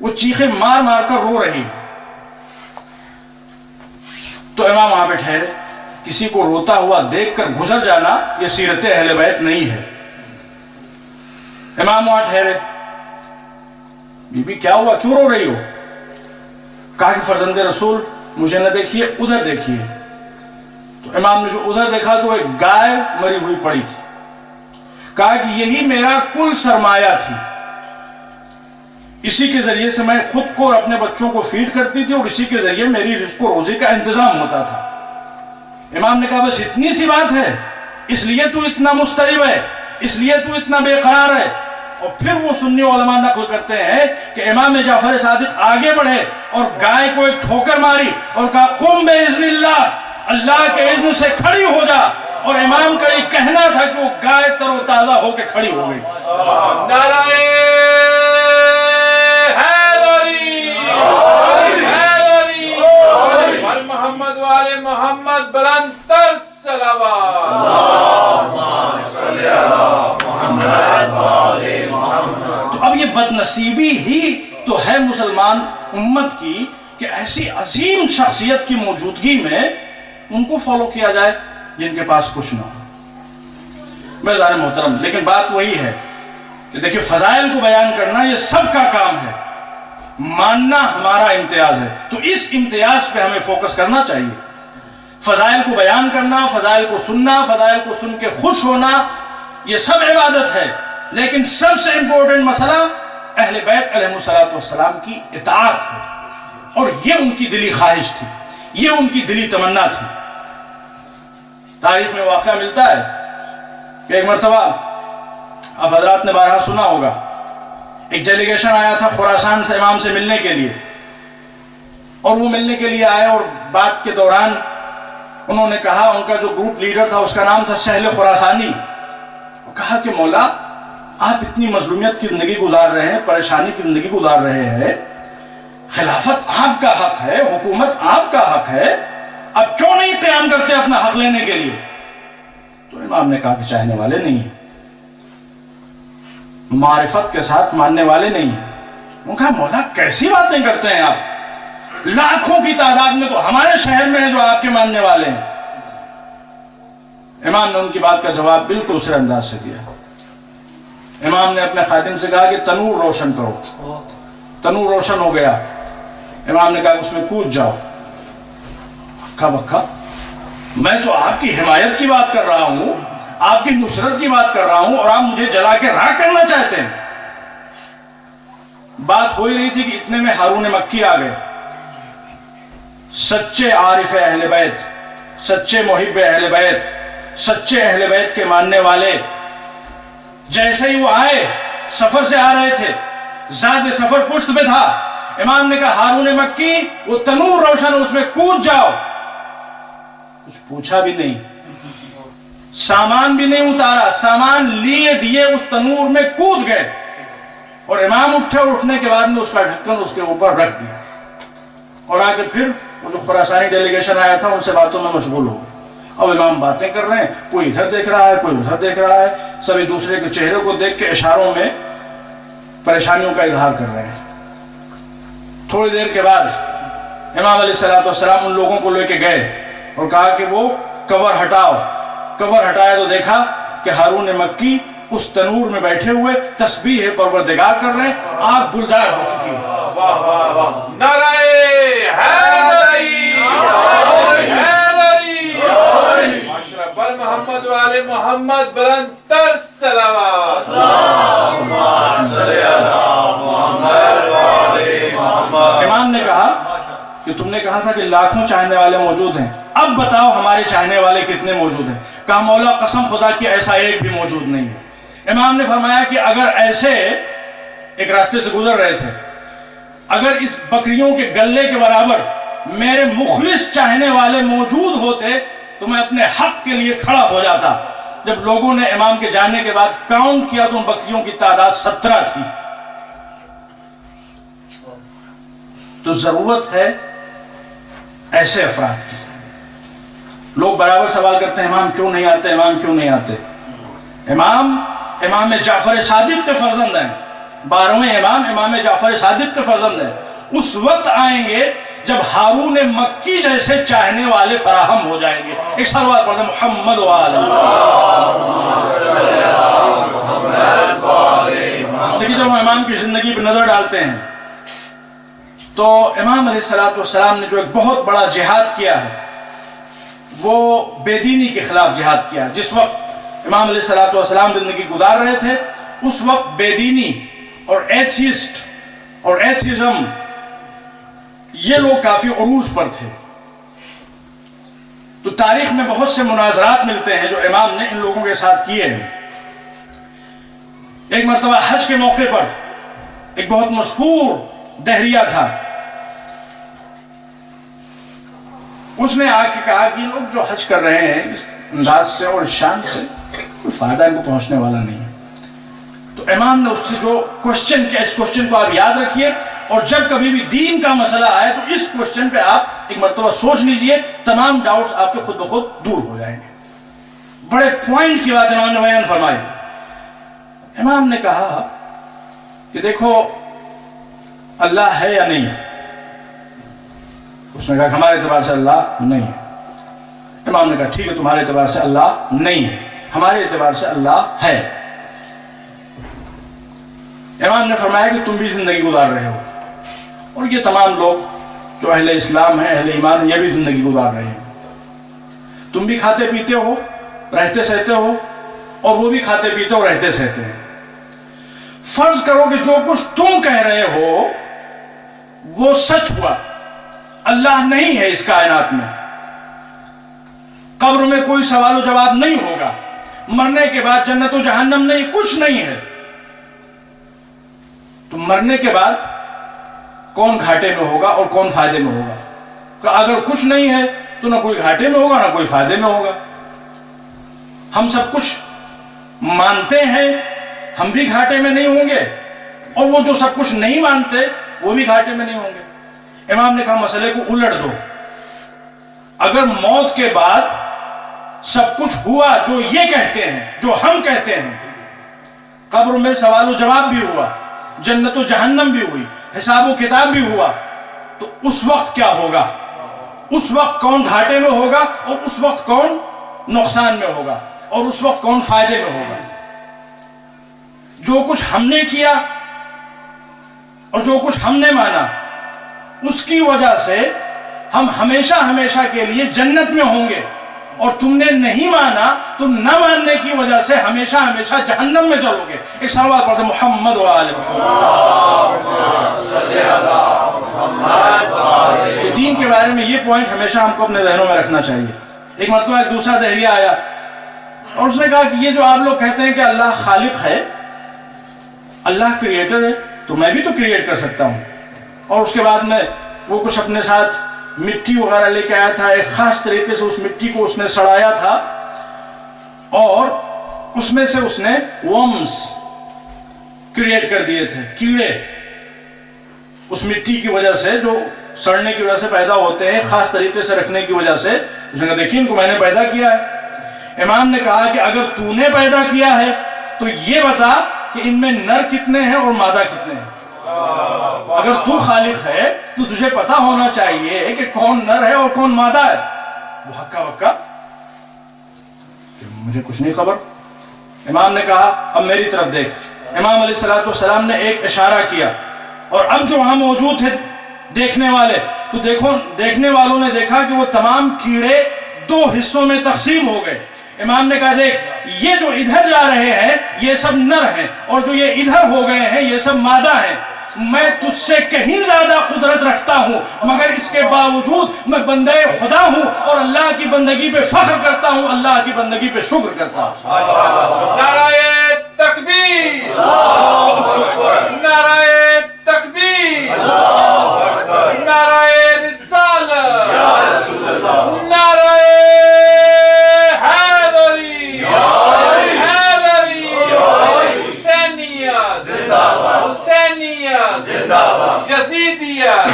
وہ چیخیں مار مار کر رو رہی ہے. تو امام وہاں پہ ٹھہرے. کسی کو روتا ہوا دیکھ کر گزر جانا یہ سیرت اہل بیت نہیں ہے. امام وہاں ٹھہرے. بی بی کیا ہوا، کیوں رو رہی ہو؟ کہا کہ فرزند رسول مجھے نہ دیکھیے، ادھر دیکھیے. تو امام نے جو ادھر دیکھا تو ایک گائے مری ہوئی پڑی تھی. کہا کہ یہی میرا کل سرمایہ تھی، اسی کے ذریعے سے میں خود کو اور اپنے بچوں کو فیڈ کرتی تھی، اور اسی کے ذریعے میری رزق و روزی کا انتظام ہوتا تھا. امام نے کہا بس اتنی سی بات ہے، اس لیے تو اتنا مضطرب ہے، اس لیے تو اتنا بے قرار ہے. اور پھر وہ سنی علماء نقل کرتے ہیں کہ امام جعفر صادق آگے بڑھے اور گائے کو ایک ٹھوکر ماری اور کہا قم باذن اللہ، اللہ کے اذن سے کھڑی ہو جا. اور امام کا یہ کہنا تھا کہ وہ گائے تر و تازہ ہو کے کھڑی ہو گئی. نعرہ حیدری، حیدری، ہر محمد والے محمد بلند تر صلوات. تو اب یہ بد نصیبی ہی تو ہے مسلمان امت کی کہ ایسی عظیم شخصیت کی موجودگی میں ان کو فالو کیا جائے جن کے پاس کچھ نہ ہو. میزبان محترم، لیکن بات وہی ہے کہ دیکھیں فضائل کو بیان کرنا یہ سب کا کام ہے، ماننا ہمارا امتیاز ہے. تو اس امتیاز پہ ہمیں فوکس کرنا چاہیے. فضائل کو بیان کرنا، فضائل کو سننا، فضائل کو سن کے خوش ہونا، یہ سب عبادت ہے. لیکن سب سے امپورٹنٹ مسئلہ اہل بیت علیہ السلام کی اطاعت ہے، اور یہ ان کی دلی خواہش تھی، یہ ان کی دلی تمنا تھی. تاریخ میں واقعہ ملتا ہے کہ ایک مرتبہ اب حضرات نے بارہا سنا ہوگا، ایک ڈیلیگیشن آیا تھا خراسان سے امام سے ملنے کے لیے، اور وہ ملنے کے لیے آئے، اور بات کے دوران انہوں نے کہا، ان کا جو گروپ لیڈر تھا اس کا نام تھا سہل خراسانی، وہ کہا کہ مولا آپ اتنی مظلومیت کی زندگی گزار رہے ہیں، پریشانی کی زندگی گزار رہے ہیں، خلافت آپ کا حق ہے، حکومت آپ کا حق ہے، اب کیوں نہیں قیام کرتے اپنا حق لینے کے لیے؟ تو امام نے کہا کہ چاہنے والے نہیں ہیں، معرفت کے ساتھ ماننے والے نہیں ہیں. انہوں نے کہا مولا کیسی باتیں کرتے ہیں آپ، لاکھوں کی تعداد میں تو ہمارے شہر میں ہیں جو آپ کے ماننے والے ہیں. امام نے ان کی بات کا جواب بالکل دوسرے انداز سے دیا. امام نے اپنے خادم سے کہا کہ تنور روشن کرو. تنور روشن ہو گیا. امام نے کہا کہ اس میں کود جاؤ. اکھا بکھا، میں تو آپ کی حمایت کی بات کر رہا ہوں، آپ کی نصرت کی بات کر رہا ہوں، اور آپ مجھے جلا کے راہ کرنا چاہتے ہیں. بات ہو ہی رہی تھی کہ اتنے میں ہارون مکی آ گئے، سچے عارف اہل بیت، سچے محب اہل بیت، سچے اہل بیت کے ماننے والے. جیسے ہی وہ آئے، سفر سے آ رہے تھے، زاد سفر پشت پہ تھا. امام نے کہا ہارون مکی وہ تنور روشن ہے، اس میں کود جاؤ. کچھ پوچھا بھی نہیں، سامان بھی نہیں اتارا، سامان لیے دیے اس تنور میں کود گئے. اور امام اٹھے، اور اٹھنے کے بعد میں اس کا ڈھکن اس کے اوپر رکھ دیا، اور آگے پھر وہ جو خراسانی ڈیلیگیشن آیا تھا ان سے باتوں میں مشغول ہو گئے. اب امام باتیں کر رہے ہیں، کوئی ادھر دیکھ رہا ہے، کوئی ادھر دیکھ رہا ہے، سب ایک دوسرے کے چہرے کو دیکھ کے اشاروں میں پریشانیوں کا اظہار کر رہے ہیں۔ تھوڑی دیر کے بعد امام علیہ السلام ان لوگوں کو لے کے گئے اور کہا کہ وہ کور ہٹاؤ۔ کور ہٹایا تو دیکھا کہ ہارون مکی اس تنور میں بیٹھے ہوئے تسبیح پروردگار کر رہے ہیں، آگ گلزار ہو چکی ہے۔ واہ واہ واہ، نعرہ حیدری، حیدری، معاشرہ پر محمد والے محمد بلند تر صلوات۔ امام نے کہا کہ تم نے کہا تھا کہ لاکھوں چاہنے والے موجود ہیں، اب بتاؤ ہمارے چاہنے والے کتنے موجود ہیں؟ کہا مولا قسم خدا کی ایسا ایک بھی موجود نہیں ہے۔ امام نے فرمایا کہ اگر ایسے ایک راستے سے گزر رہے تھے، اگر اس بکریوں کے گلے کے برابر میرے مخلص چاہنے والے موجود ہوتے تو میں اپنے حق کے لیے کھڑا ہو جاتا۔ جب لوگوں نے امام کے جانے کے بعد کاؤنٹ کیا تو ان بکریوں کی تعداد 17 تھی۔ تو ضرورت ہے ایسے افراد کی۔ لوگ برابر سوال کرتے ہیں امام کیوں نہیں آتے، امام کیوں نہیں آتے؟ امام جعفر صادق کے فرزند ہیں، 12ویں امام جعفر صادق کے فرزند ہیں۔ اس وقت آئیں گے جب ہارون مکی جیسے چاہنے والے فراہم ہو جائیں گے۔ ایک صلوات پڑھتے ہیں محمد وآلہ۔ دیکھیے جب ہم امام کی زندگی پر نظر ڈالتے ہیں تو امام علیہ السلام نے جو ایک بہت بڑا جہاد کیا ہے وہ بے دینی کے خلاف جہاد کیا ہے۔ جس وقت امام علیہ السلام زندگی گزار رہے تھے اس وقت بے دینی اور ایتھیسٹ اور ایتھیزم یہ لوگ کافی عروج پر تھے۔ تو تاریخ میں بہت سے مناظرات ملتے ہیں جو امام نے ان لوگوں کے ساتھ کیے ہیں۔ ایک مرتبہ حج کے موقع پر ایک بہت مشہور دہریہ تھا، اس نے آ کے کہا کہ لوگ جو حج کر رہے ہیں اس انداز سے اور شان سے کوئی فائدہ ان کو پہنچنے والا نہیں ہے۔ تو امام نے اس سے جو کوشچن کیا، اس کوشچن کو آپ یاد رکھیے اور جب کبھی بھی دین کا مسئلہ آئے تو اس کوشچن پہ آپ ایک مرتبہ سوچ لیجئے، تمام ڈاؤٹس آپ کے خود بخود دور ہو جائیں گے۔ بڑے پوائنٹ کی بات امام نے بیان فرمائی۔ امام نے کہا کہ دیکھو اللہ ہے یا نہیں ہے؟ اس نے کہا کہ ہمارے اعتبار سے اللہ نہیں ہے۔ امام نے کہا ٹھیک ہے، تمہارے اعتبار سے اللہ نہیں ہے، ہمارے اعتبار سے اللہ ہے۔ امام نے فرمایا کہ تم بھی زندگی گزار رہے ہو اور یہ تمام لوگ جو اہل اسلام ہیں، اہل ایمان ہیں، یہ بھی زندگی گزار رہے ہیں۔ تم بھی کھاتے پیتے ہو، رہتے سہتے ہو اور وہ بھی کھاتے پیتے اور رہتے سہتے ہیں۔ فرض کرو کہ جو کچھ تم کہہ رہے ہو وہ سچ ہوا، اللہ نہیں ہے اس کائنات میں، قبر میں کوئی سوال و جواب نہیں ہوگا، مرنے کے بعد جنت و جہنم نہیں، کچھ نہیں ہے، تو مرنے کے بعد کون گھاٹے میں ہوگا اور کون فائدے میں ہوگا؟ کہ اگر کچھ نہیں ہے تو نہ کوئی گھاٹے میں ہوگا نہ کوئی فائدے میں ہوگا۔ ہم سب کچھ مانتے ہیں، ہم بھی گھاٹے میں نہیں ہوں گے اور وہ جو سب کچھ نہیں مانتے وہ بھی گھاٹے میں نہیں ہوں گے۔ امام نے کہا مسئلے کو الٹ دو، اگر موت کے بعد سب کچھ ہوا جو یہ کہتے ہیں، جو ہم کہتے ہیں، قبر میں سوال و جواب بھی ہوا، جنت و جہنم بھی ہوئی، حساب و کتاب بھی ہوا، تو اس وقت کیا ہوگا؟ اس وقت کون گھاٹے میں ہوگا اور اس وقت کون نقصان میں ہوگا اور اس وقت کون فائدے میں ہوگا؟ جو کچھ ہم نے کیا اور جو کچھ ہم نے مانا اس کی وجہ سے ہم ہمیشہ ہمیشہ کے لیے جنت میں ہوں گے، اور تم نے نہیں مانا تو نہ ماننے کی وجہ سے ہمیشہ ہمیشہ جہنم میں چلو گے۔ ایک سلوات پڑھتے محمد وآلہ محمد۔ دین کے بارے میں یہ پوائنٹ ہمیشہ ہم کو اپنے ذہنوں میں رکھنا چاہیے۔ ایک مرتبہ ایک دوسرا دہریہ آیا اور اس نے کہا کہ یہ جو آپ لوگ کہتے ہیں کہ اللہ خالق ہے، اللہ کریٹر ہے، تو میں بھی تو کریٹ کر سکتا ہوں۔ اور اس کے بعد میں وہ کچھ اپنے ساتھ مٹی وغیرہ لے کے آیا تھا، ایک خاص طریقے سے اس مٹی کو اس نے سڑایا تھا اور اس میں سے اس نے ورمز کریٹ کر دیے تھے، کیڑے اس مٹی کی وجہ سے جو سڑنے کی وجہ سے پیدا ہوتے ہیں، خاص طریقے سے رکھنے کی وجہ سے اس نے کہا دیکھیے ان کو میں نے پیدا کیا ہے۔ امام نے کہا کہ اگر تو نے پیدا کیا ہے تو یہ بتا کہ ان میں نر کتنے ہیں اور مادہ کتنے ہیں۔ اگر تو خالق ہے تو تجھے پتا ہونا چاہیے کہ کون نر ہے اور کون مادہ ہے۔ وہ ہکا بکا کہ مجھے کچھ نہیں خبر۔ امام نے کہا اب میری طرف دیکھ۔ امام علیہ السلام نے ایک اشارہ کیا اور اب جو وہاں موجود تھے دیکھنے والے، تو دیکھنے والوں نے دیکھا کہ وہ تمام کیڑے دو حصوں میں تقسیم ہو گئے۔ امام نے کہا دیکھ یہ جو ادھر جا رہے ہیں یہ سب نر ہیں اور جو یہ ادھر ہو گئے ہیں یہ سب مادہ ہیں۔ میں تجھ سے کہیں زیادہ قدرت رکھتا ہوں مگر اس کے باوجود میں بندے خدا ہوں اور اللہ کی بندگی پہ فخر کرتا ہوں، اللہ کی بندگی پہ شکر کرتا ہوں۔ نعرہ تکبیر، نعرہ تکبیر، نعرہ رسالت، نعرہ حیدری، حیدری، حسینیت، حسینیت، یزیدیت،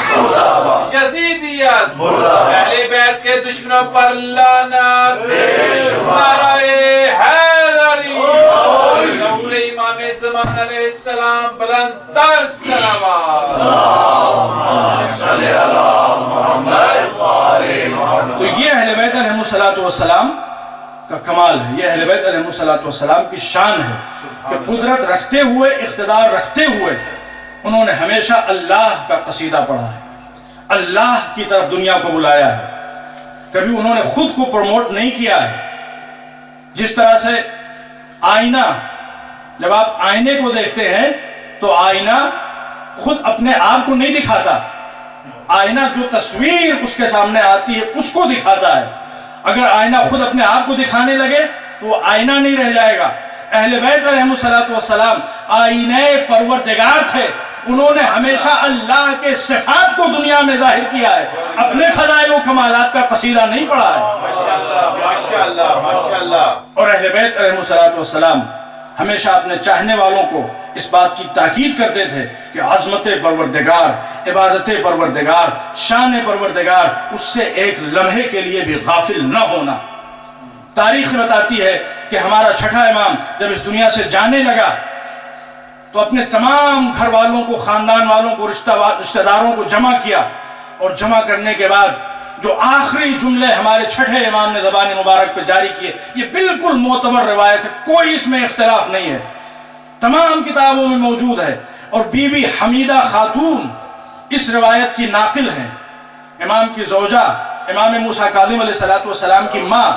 یزیدیت، اہل بیت کے دشمنوں پر لعنت، نعرہ حیدری، نور امام زمان علیہ السلام بلند تر صلوات۔ تو یہ اہل بیت علیہ السلام کا کمال ہے، یہ اہل بیت علیہ السلام کی شان ہے کہ قدرت رکھتے ہوئے، اقتدار رکھتے ہوئے انہوں نے ہمیشہ اللہ کا قصیدہ پڑھا ہے، اللہ کی طرف دنیا کو بلایا ہے، کبھی انہوں نے خود کو پروموٹ نہیں کیا ہے۔ جس طرح سے آئینہ، جب آپ آئینے کو دیکھتے ہیں تو آئینہ خود اپنے آپ کو نہیں دکھاتا، آئینہ جو تصویر اس کے سامنے آتی ہے اس کو دکھاتا ہے۔ اگر آئینہ خود اپنے آپ کو دکھانے لگے تو وہ آئینہ نہیں رہ جائے گا۔ اہل بیت علیہ السلام آئینہ پروردگار تھے، انہوں نے ہمیشہ اللہ کے صفات کو دنیا میں ظاہر کیا ہے، اپنے فضائل و کمالات کا قصیدہ نہیں پڑھا ہے۔ ماشاءاللہ، ماشاءاللہ، ماشاءاللہ۔ اور اہل بیت علیہ السلام ہمیشہ اپنے چاہنے والوں کو اس بات کی تاکید کرتے تھے کہ عظمت پروردگار، عبادت پروردگار، شان پروردگار، اس سے ایک لمحے کے لیے بھی غافل نہ ہونا۔ تاریخ بتاتی ہے کہ ہمارا چھٹا امام جب اس دنیا سے جانے لگا تو اپنے تمام گھر والوں کو، خاندان والوں کو، رشتہ داروں کو جمع کیا، اور جمع کرنے کے بعد جو آخری جملے ہمارے چھٹے امام نے زبان مبارک پہ جاری کیے، یہ بالکل معتبر روایت ہے، کوئی اس میں اختلاف نہیں ہے، تمام کتابوں میں موجود ہے، اور بی بی حمیدہ خاتون اس روایت کی ناقل ہیں، امام کی زوجہ، امام موسیٰ کاظم علیہ السلام کی ماں،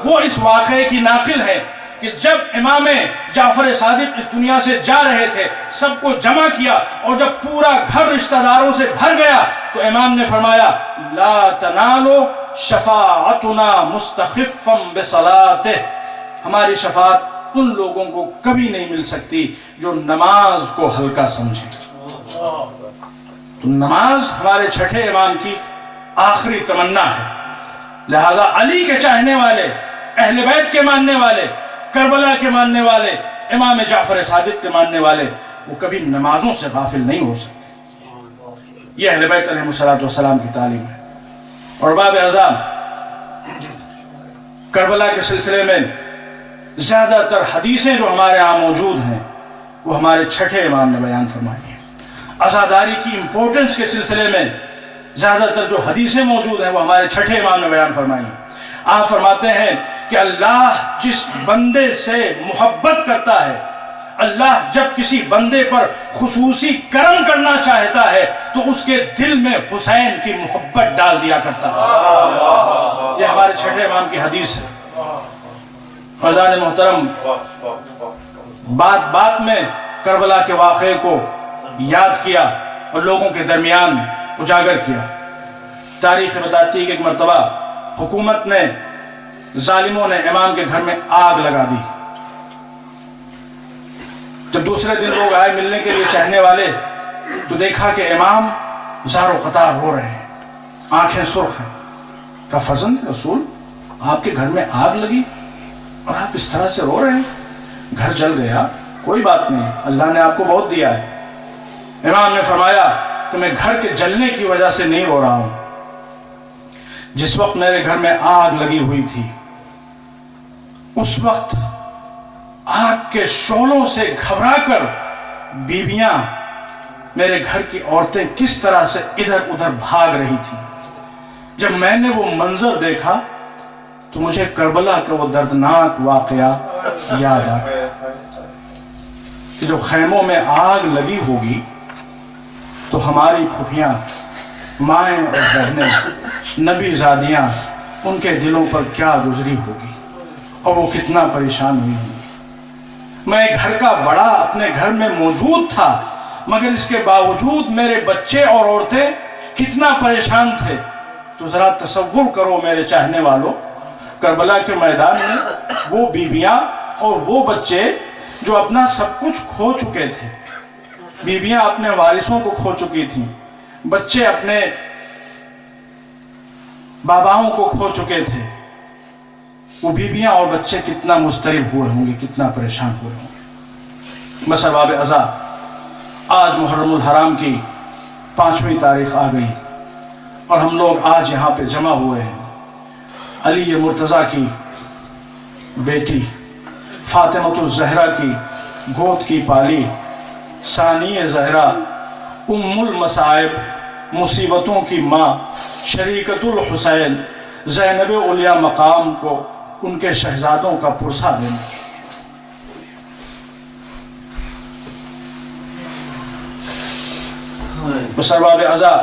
وہ اس واقعے کی ناقل ہیں کہ جب امام جعفر صادق اس دنیا سے جا رہے تھے، سب کو جمع کیا، اور جب پورا گھر رشتہ داروں سے بھر گیا تو امام نے فرمایا لا تنالو شفاعتنا مستخفا بصلاته، ہماری شفاعت ان لوگوں کو کبھی نہیں مل سکتی جو نماز کو ہلکا سمجھے۔ تو نماز ہمارے چھٹے امام کی آخری تمنا ہے، لہذا علی کے چاہنے والے، اہل بیت کے ماننے والے، کربلا کے ماننے والے، امام جعفر صادق کے ماننے والے، وہ کبھی نمازوں سے غافل نہیں ہو سکتے۔ یہ اہل بیت علیہ السلام کی تعلیم ہے۔ اور باب اعظم کربلا کے سلسلے میں زیادہ تر حدیثیں جو ہمارے ہاں موجود ہیں وہ ہمارے چھٹے امام نے بیان فرمائی ہیں۔ عزاداری کی امپورٹنس کے سلسلے میں زیادہ تر جو حدیثیں موجود ہیں وہ ہمارے چھٹے امام نے بیان فرمائی ہیں۔ آپ فرماتے ہیں کہ اللہ جس بندے سے محبت کرتا ہے، اللہ جب کسی بندے پر خصوصی کرم کرنا چاہتا ہے تو اس کے دل میں حسین کی محبت ڈال دیا کرتا ہے۔ یہ ہمارے چھٹے امام کی حدیث ہے۔ فضان محترم، بات بات میں کربلا کے واقعے کو یاد کیا اور لوگوں کے درمیان اجاگر کیا۔ تاریخ بتاتی ہے کہ ایک مرتبہ حکومت نے، ظالموں نے امام کے گھر میں آگ لگا دی۔ جب دوسرے دن لوگ آئے ملنے کے لیے چاہنے والے تو دیکھا کہ امام زار و قطار رو رہے ہیں، آنکھیں سرخ ہیں۔ کہا فرزند رسول، آپ کے گھر میں آگ لگی اور آپ اس طرح سے رو رہے ہیں؟ گھر جل گیا، کوئی بات نہیں، اللہ نے آپ کو بہت دیا ہے۔ امام نے فرمایا کہ میں گھر کے جلنے کی وجہ سے نہیں رو رہا ہوں، جس وقت میرے گھر میں آگ لگی ہوئی تھی، اس وقت آگ کے شعلوں سے گھبرا کر بیویاں، میرے گھر کی عورتیں کس طرح سے ادھر ادھر بھاگ رہی تھی. جب میں نے وہ منظر دیکھا تو مجھے کربلا کا وہ دردناک واقعہ یاد آ گیا کہ جب خیموں میں آگ لگی ہوگی تو ہماری پھوپھیاں، مائیں اور بہنیں، نبی زادیاں، ان کے دلوں پر کیا گزری ہوگی اور وہ کتنا پریشان ہوئی ہوگی. میں گھر کا بڑا اپنے گھر میں موجود تھا، مگر اس کے باوجود میرے بچے اور عورتیں کتنا پریشان تھے. تو ذرا تصور کرو میرے چاہنے والوں، کربلا کے میدان میں وہ بیویاں اور وہ بچے جو اپنا سب کچھ کھو چکے تھے. بیویاں اپنے وارثوں کو کھو چکی تھیں، بچے اپنے باباؤں کو کھو چکے تھے. وہ بیویاں اور بچے کتنا مضطرب ہوئے ہوں گے، کتنا پریشان ہوئے ہوں گے. بس اباب ازا، آج محرم الحرام کی 5ویں تاریخ آ گئی اور ہم لوگ آج یہاں پہ جمع ہوئے ہیں. علی مرتضیٰ کی بیٹی فاطمۃ الزہرا کی گود کی پالی ثانی زہرا، ام المصائب، مصیبتوں کی ماں، شریکت الحسین، زینب اولیاء مقام کو ان کے شہزادوں کا پرسہ دینا. بس ارباب ازا،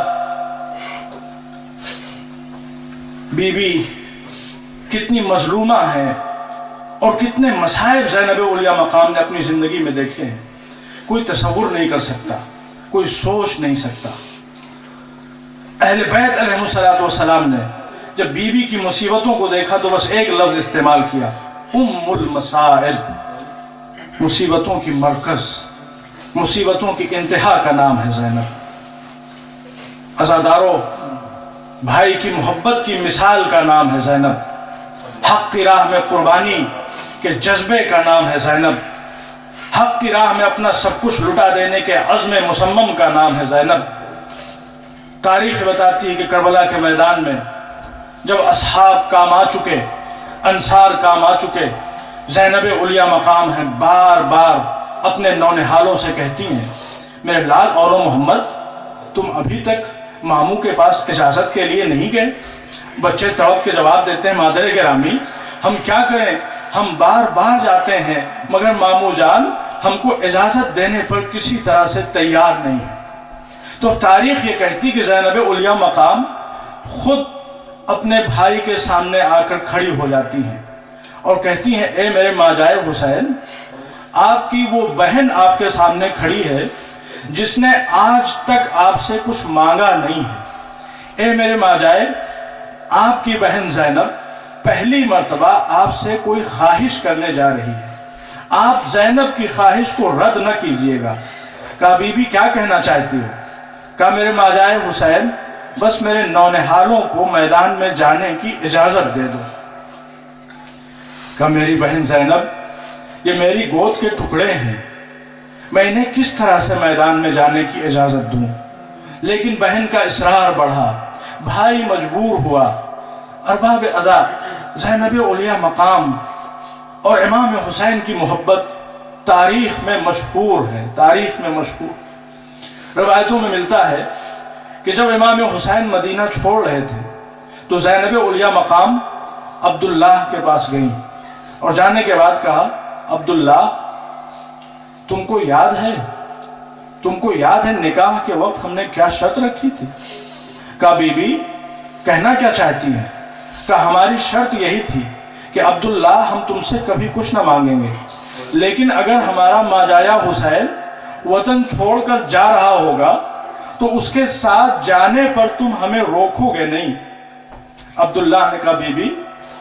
بی بی کتنی مظلومہ ہیں اور کتنے مصائب زینب اولیاء مقام نے اپنی زندگی میں دیکھے ہیں. کوئی تصور نہیں کر سکتا، کوئی سوچ نہیں سکتا. اہل بیت علیہ السلام نے جب بی بی کی مصیبتوں کو دیکھا تو بس ایک لفظ استعمال کیا، ام المصائب. مصیبتوں کی مرکز، مصیبتوں کی انتہا کا نام ہے زینب. عزادارو، بھائی کی محبت کی مثال کا نام ہے زینب. حق کی راہ میں قربانی کے جذبے کا نام ہے زینب. حق کی راہ میں اپنا سب کچھ لٹا دینے کے عزم مصمم کا نام ہے زینب. تاریخ بتاتی ہے کہ کربلا کے میدان میں جب اصحاب کام آ چکے، انصار کام آ چکے، زینب اولیاء مقام ہیں بار بار اپنے نونہالوں سے کہتی ہیں، میرے لال اور محمد، تم ابھی تک ماموں کے پاس اجازت کے لیے نہیں گئے؟ بچے تڑپ کے جواب دیتے ہیں، مادر گرامی ہم کیا کریں، ہم بار بار جاتے ہیں مگر ماموں جان ہم کو اجازت دینے پر کسی طرح سے تیار نہیں ہے. تو تاریخ یہ کہتی کہ زینب اولیاء مقام خود اپنے بھائی کے سامنے آ کر کھڑی ہو جاتی ہیں اور کہتی ہیں، اے میرے ماجائے حسین، آپ کی وہ بہن آپ کے سامنے کھڑی ہے جس نے آج تک آپ سے کچھ مانگا نہیں ہے. اے میرے ماجائے، آپ کی بہن زینب پہلی مرتبہ آپ سے کوئی خواہش کرنے جا رہی ہے، آپ زینب کی خواہش کو رد نہ کیجئے گا. کہا بی بی کیا کہنا چاہتی ہو؟ کہا میرے ماجائے حسین، بس میرے نونہالوں کو میدان میں جانے کی اجازت دے دو. کہا میری بہن زینب، یہ میری گود کے ٹکڑے ہیں، میں انہیں کس طرح سے میدان میں جانے کی اجازت دوں؟ لیکن بہن کا اصرار بڑھا، بھائی مجبور ہوا. ارباب ازا، زینب اولیاء مقام اور امام حسین کی محبت تاریخ میں مشہور ہے، تاریخ میں مشہور. روایتوں میں ملتا ہے کہ جب امام حسین مدینہ چھوڑ رہے تھے تو زینب اولیاء مقام عبداللہ کے پاس گئیں اور جانے کے بعد کہا، عبداللہ تم کو یاد ہے نکاح کے وقت ہم نے کیا شرط رکھی تھی؟ کہا بی بی کہنا کیا چاہتی ہیں؟ کہا ہماری شرط یہی تھی کہ عبداللہ ہم تم سے کبھی کچھ نہ مانگیں گے، لیکن اگر ہمارا ماجایا حسین وطن چھوڑ کر جا رہا ہوگا تو اس کے ساتھ جانے پر تم ہمیں روکو گے نہیں. عبداللہ نے کہا بی بی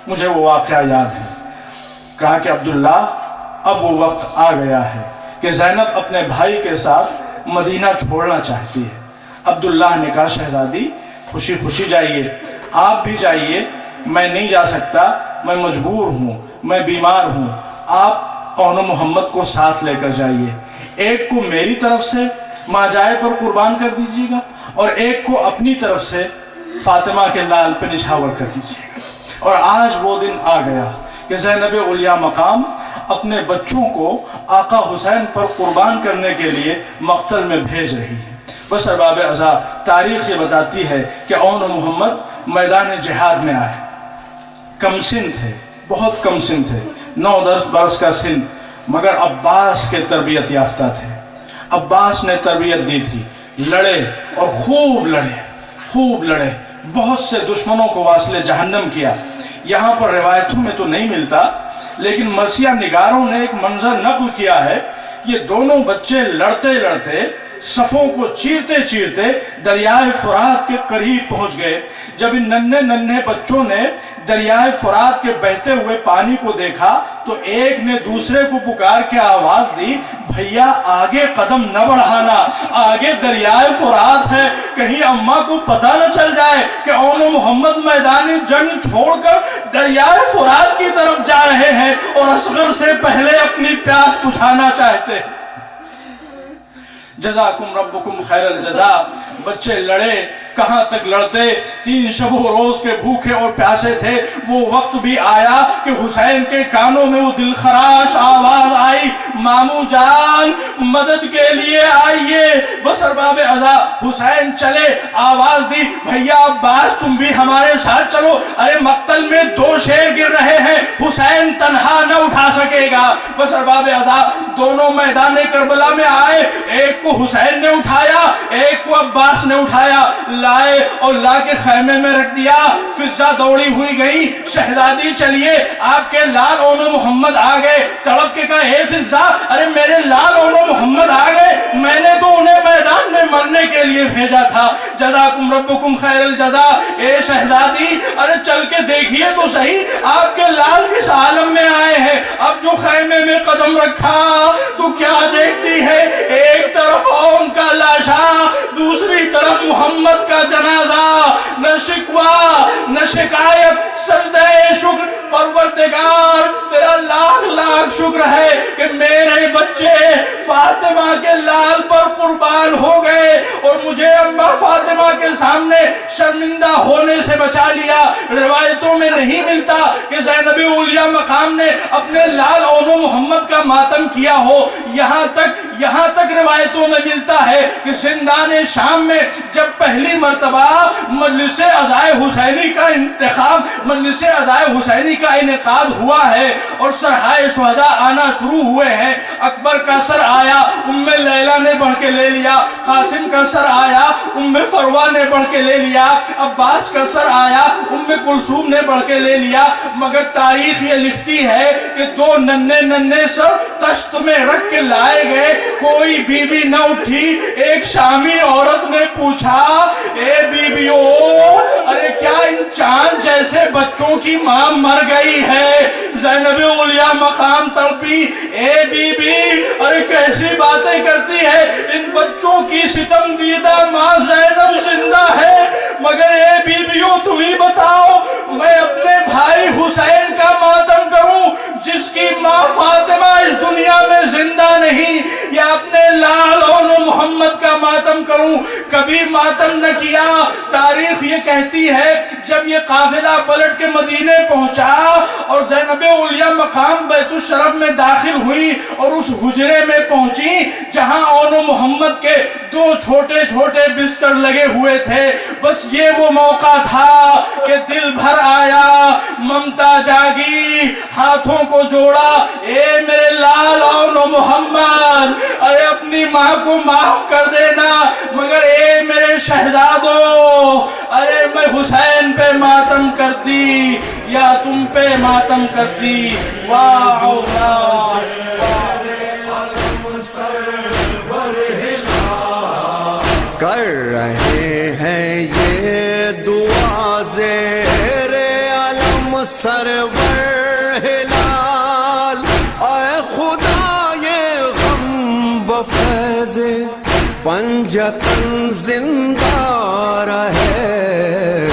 مجھے وہ واقعہ یاد ہے. کہا کہ عبداللہ اب وہ وقت آ گیا ہے کہ زینب اپنے بھائی کے ساتھ مدینہ چھوڑنا چاہتی ہے. عبداللہ نے کہا شہزادی خوشی خوشی جائیے، آپ بھی جائیے، میں نہیں جا سکتا، میں مجبور ہوں، میں بیمار ہوں، آپ اون محمد کو ساتھ لے کر جائیے. ایک کو میری طرف سے ماجائے پر قربان کر دیجیے گا اور ایک کو اپنی طرف سے فاطمہ کے لال پہ نچھاور کر دیجیے گا۔ اور آج وہ دن آ گیا کہ زینب اولیاء مقام اپنے بچوں کو آقا حسین پر قربان کرنے کے لیے مقتل میں بھیج رہی ہے۔ بس ارباب عزا، تاریخ یہ بتاتی ہے کہ اون محمد میدان جہاد میں آئے، کم سن تھے، بہت کم سن تھے، 9-10 برس کا سن، مگر عباس کے تربیت یافتہ تھے۔ عباس نے تربیت دی تھی، لڑے اور خوب لڑے، بہت سے دشمنوں کو واصل جہنم کیا۔ یہاں پر روایتوں میں تو نہیں ملتا، لیکن مرثیہ نگاروں نے ایک منظر نقل کیا ہے، یہ دونوں بچے لڑتے صفوں کو چیرتے دریائے فرات کے قریب پہنچ گئے۔ جب ان ننھے بچوں نے دریائے فرات کے بہتے ہوئے پانی کو دیکھا تو ایک نے دوسرے کو پکار کے آواز دی، بھیا آگے قدم نہ بڑھانا، آگے دریائے فرات ہے، کہیں اماں کو پتہ نہ چل جائے کہ اون محمد میدان جنگ چھوڑ کر دریائے فرات کی طرف جا رہے ہیں اور اصغر سے پہلے اپنی پیاس بجھانا چاہتے ہیں۔ جزاکم ربکم خیر الجزا۔ بچے لڑے، کہاں تک لڑتے، 3 شب و روز کے بھوکے اور پیاسے تھے۔ وہ وقت بھی آیا کہ حسین کے کانوں میں وہ دلخراش آواز آئی، مامو جان مدد کے لیے آئیے۔ بس ارباب عزا، حسین چلے، آواز دی، بھیا عباس تم بھی ہمارے ساتھ چلو، ارے مقتل میں 2 شیر گر رہے ہیں، حسین تنہا نہ اٹھا سکے گا۔ بس ارباب عزا، دونوں میدان کربلا میں آئے، ایک کو حسین نے اٹھایا، ایک کو عباس نے اٹھایا، لائے اور لا کے خیمے میں رکھ دیا۔ فضا دوڑی ہوئی گئی، شہزادی چلیے، آپ کے لال اون محمد آ گئے۔ تڑپ کے کہا، اے فضا، ارے میرے لال اون محمد آ گئے، میں نے تو انہیں میدان میں مرنے کے لیے بھیجا تھا۔ جزاکم ربکم خیر الجزا۔ اے شہزادی، ارے چل کے دیکھیے تو صحیح آپ کے لال کس عالم میں آئے ہیں۔ اب جو خیمے میں قدم رکھا تو کیا دیکھتی ہے، ایک طرف اون کا لاشا، دوسری طرف محمد کا جنازہ۔ نہ شکوہ نہ شکایت، سجدہ شکر، پروردگار تیرا لاکھ شکر ہے کہ میرے بچے فاطمہ کے لال پر قربان ہو گئے اور مجھے اماں فاطمہ کے سامنے شرمندہ ہونے سے بچا لیا۔ روایتوں میں نہیں ملتا کہ زینب اولیاء مقام نے اپنے لال اون محمد کا ماتم کیا ہو، یہاں تک روایتوں میں ملتا ہے کہ زندان شام میں جب پہلی مرتبہ مجلس عزائے حسینی کا انعقاد ہوا ہے اور سرحائے شہداء آنا شروع ہوئے ہیں، اکبر کا سر آیا، ام لیلہ نے بڑھ کے لے لیا، قاسم کا سر آیا، ام فروہ نے بڑھ کے لے لیا، عباس کا سر آیا، ام کلثوم نے بڑھ کے لے لیا، مگر تاریخ یہ لکھتی ہے کہ 2 ننھے سر تشت میں رکھ کے لائے گئے، کوئی بی بی نہ اٹھی۔ ایک شامی عورت نے پوچھا، اے بیویو، ارے کیا ان چاند جیسے بچوں کی ماں مر گئی ہے؟ زینب اولیاء مقام تڑپی، اے بی بی، ارے کیسی باتیں کرتی ہے، ان بچوں کی ستم دیدہ ماں زینب زندہ ہے، مگر اے بیویو تم ہی بتاؤ، میں اپنے بھائی حسین کا ماتم کروں جس کی ماں فاطمہ اس دنیا میں زندہ نہیں، یا اپنے لال اون محمد کا ماتم کروں؟ کبھی ماتم نہ کیا۔ تاریخ یہ کہتی ہے جب یہ قافلہ پلٹ کے مدینے پہنچا اور زینب اولیاء مقام بیت الشرف میں داخل ہوئی اور اس حجرے میں پہنچی جہاں اون محمد کے 2 چھوٹے بستر لگے ہوئے تھے، بس یہ وہ موقع تھا کہ دل بھر آیا، ممتا جاگی، ہاتھوں کو جوڑا، اے میرے لال اون محمد، ارے اپنی ماں کو معاف کر دینا، مگر اے میرے شہزادو، ارے میں حسین پہ ماتم کرتی یا تم پہ ماتم کرتی؟ واہ کر رہے ہیں یہ دعا زیر علم سرور ہلال، اے خدا یہ غم بفیض پنجتن زندہ رہے۔